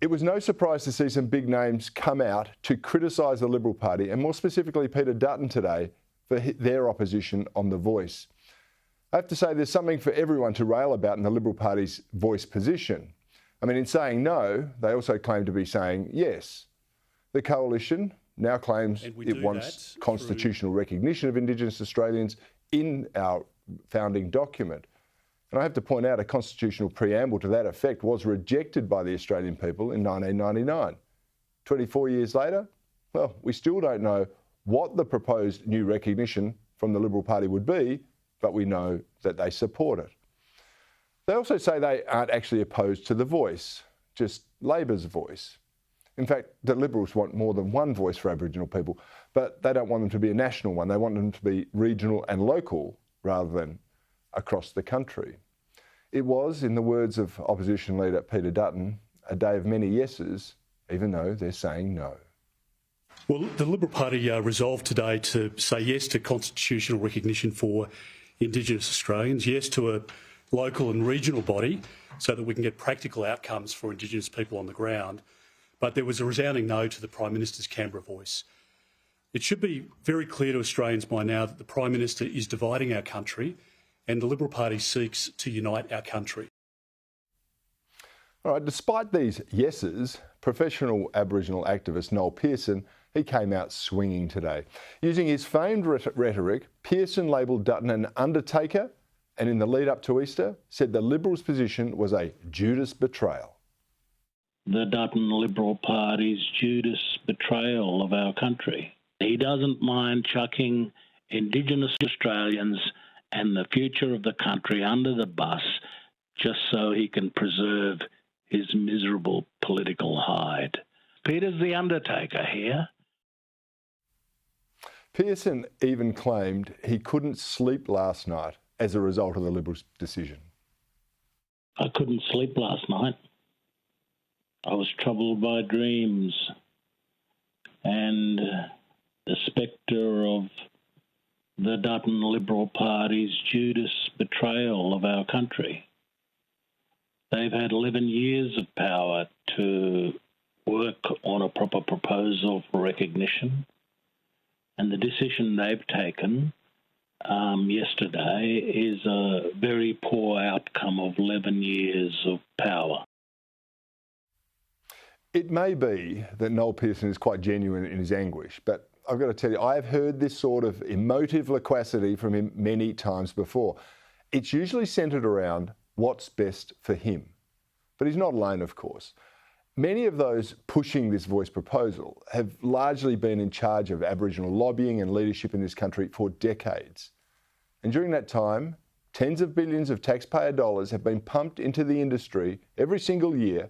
It was no surprise to see some big names come out to criticise the Liberal Party, and more specifically Peter Dutton today, for their opposition on the voice. I have to say there's something for everyone to rail about in the Liberal Party's voice position. I mean, in saying no, they also claim to be saying yes. The coalition now claims it wants constitutional recognition of Indigenous Australians in our founding document. And I have to point out a constitutional preamble to that effect was rejected by the Australian people in 1999. 24 years later, well, we still don't know what the proposed new recognition from the Liberal Party would be, but we know that they support it. They also say they aren't actually opposed to the voice, just Labor's voice. In fact, the Liberals want more than one voice for Aboriginal people, but they don't want them to be a national one. They want them to be regional and local rather than across the country. It was, in the words of opposition leader Peter Dutton, a day of many yeses, even though they're saying no. Well, the Liberal Party resolved today to say yes to constitutional recognition for Indigenous Australians, yes to a local and regional body so that we can get practical outcomes for Indigenous people on the ground. But there was a resounding no to the Prime Minister's Canberra voice. It should be very clear to Australians by now that the Prime Minister is dividing our country and the Liberal Party seeks to unite our country. All right, despite these yeses, professional Aboriginal activist Noel Pearson, he came out swinging today. Using his famed rhetoric, Pearson labelled Dutton an undertaker and in the lead up to Easter said the Liberals' position was a Judas betrayal. The Dutton Liberal Party's Judas betrayal of our country. He doesn't mind chucking Indigenous Australians and the future of the country under the bus just so he can preserve his miserable political hide. Peter's the undertaker here. Pearson even claimed he couldn't sleep last night as a result of the Liberals' decision. I couldn't sleep last night. I was troubled by dreams and the spectre of the Dutton Liberal Party's Judas betrayal of our country. They've had 11 years of power to work on a proper proposal for recognition, and the decision they've taken yesterday is a very poor outcome of 11 years of power. It may be that Noel Pearson is quite genuine in his anguish, but I've got to tell you, I have heard this sort of emotive loquacity from him many times before. It's usually centred around what's best for him. But he's not alone, of course. Many of those pushing this voice proposal have largely been in charge of Aboriginal lobbying and leadership in this country for decades. And during that time, tens of billions of taxpayer dollars have been pumped into the industry every single year,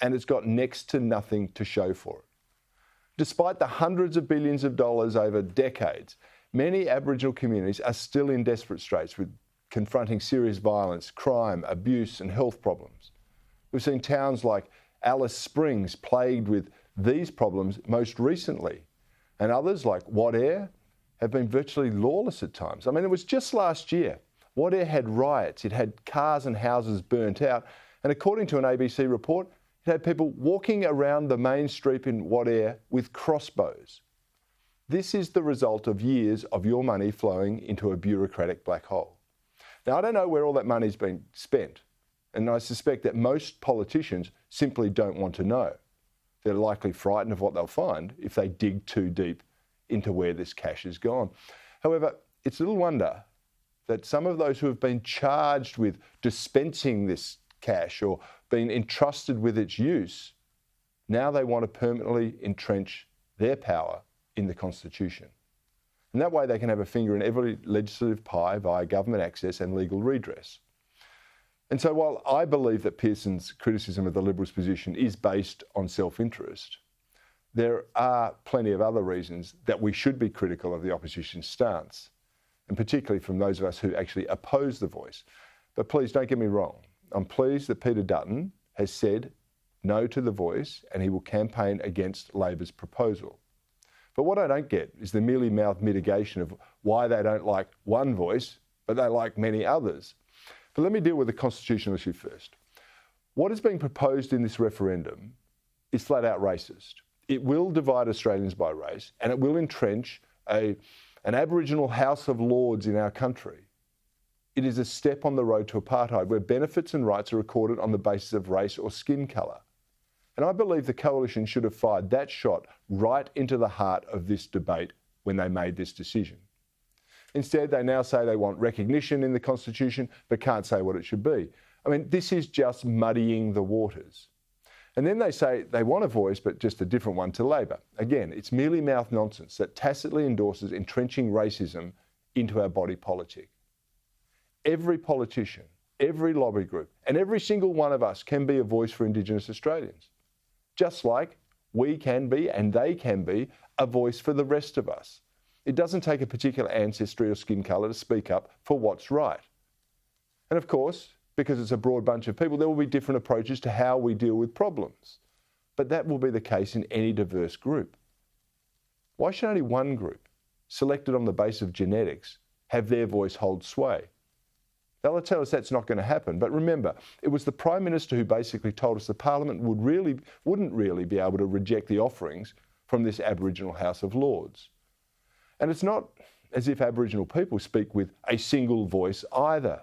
and it's got next to nothing to show for it. Despite the hundreds of billions of dollars over decades, many Aboriginal communities are still in desperate straits with confronting serious violence, crime, abuse and health problems. We've seen towns like Alice Springs plagued with these problems most recently, and others like Wadeye have been virtually lawless at times. I mean, it was just last year. Wadeye had riots, it had cars and houses burnt out, and according to an ABC report, it had people walking around the main street in Wadeye with crossbows. This is the result of years of your money flowing into a bureaucratic black hole. Now, I don't know where all that money's been spent, and I suspect that most politicians simply don't want to know. They're likely frightened of what they'll find if they dig too deep into where this cash has gone. However, it's little wonder that some of those who have been charged with dispensing this cash or been entrusted with its use, now they want to permanently entrench their power in the Constitution. And that way they can have a finger in every legislative pie via government access and legal redress. And so while I believe that Pearson's criticism of the Liberals' position is based on self-interest, there are plenty of other reasons that we should be critical of the opposition's stance, and particularly from those of us who actually oppose the voice. But please don't get me wrong. I'm pleased that Peter Dutton has said no to the voice and he will campaign against Labor's proposal. But what I don't get is the mealy-mouthed mitigation of why they don't like one voice, but they like many others. But let me deal with the constitutional issue first. What is being proposed in this referendum is flat out racist. It will divide Australians by race, and it will entrench an Aboriginal House of Lords in our country. It is a step on the road to apartheid, where benefits and rights are recorded on the basis of race or skin colour. And I believe the Coalition should have fired that shot right into the heart of this debate when they made this decision. Instead, they now say they want recognition in the Constitution, but can't say what it should be. I mean, this is just muddying the waters. And then they say they want a voice, but just a different one to Labor. Again, it's merely mouth nonsense that tacitly endorses entrenching racism into our body politic. Every politician, every lobby group, and every single one of us can be a voice for Indigenous Australians. Just like we can be, and they can be, a voice for the rest of us. It doesn't take a particular ancestry or skin colour to speak up for what's right. And of course, because it's a broad bunch of people, there will be different approaches to how we deal with problems. But that will be the case in any diverse group. Why should only one group, selected on the basis of genetics, have their voice hold sway? They'll tell us that's not going to happen. But remember, it was the Prime Minister who basically told us the Parliament wouldn't really be able to reject the offerings from this Aboriginal House of Lords. And it's not as if Aboriginal people speak with a single voice either.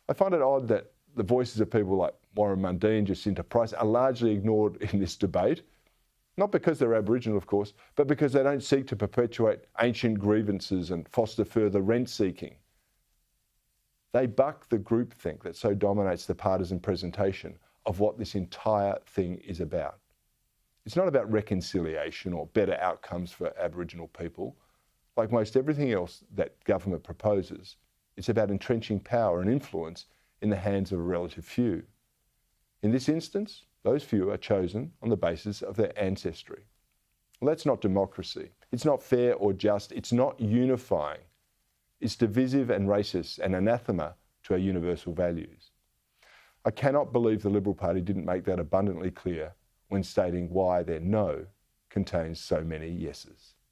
I find it odd that the voices of people like Warren Mundine and Jacinta Price are largely ignored in this debate, not because they're Aboriginal, of course, but because they don't seek to perpetuate ancient grievances and foster further rent-seeking. They buck the groupthink that so dominates the partisan presentation of what this entire thing is about. It's not about reconciliation or better outcomes for Aboriginal people. Like most everything else that government proposes, it's about entrenching power and influence in the hands of a relative few. In this instance, those few are chosen on the basis of their ancestry. Well, that's not democracy. It's not fair or just. It's not unifying. It's divisive and racist and anathema to our universal values. I cannot believe the Liberal Party didn't make that abundantly clear when stating why their no contains so many yeses.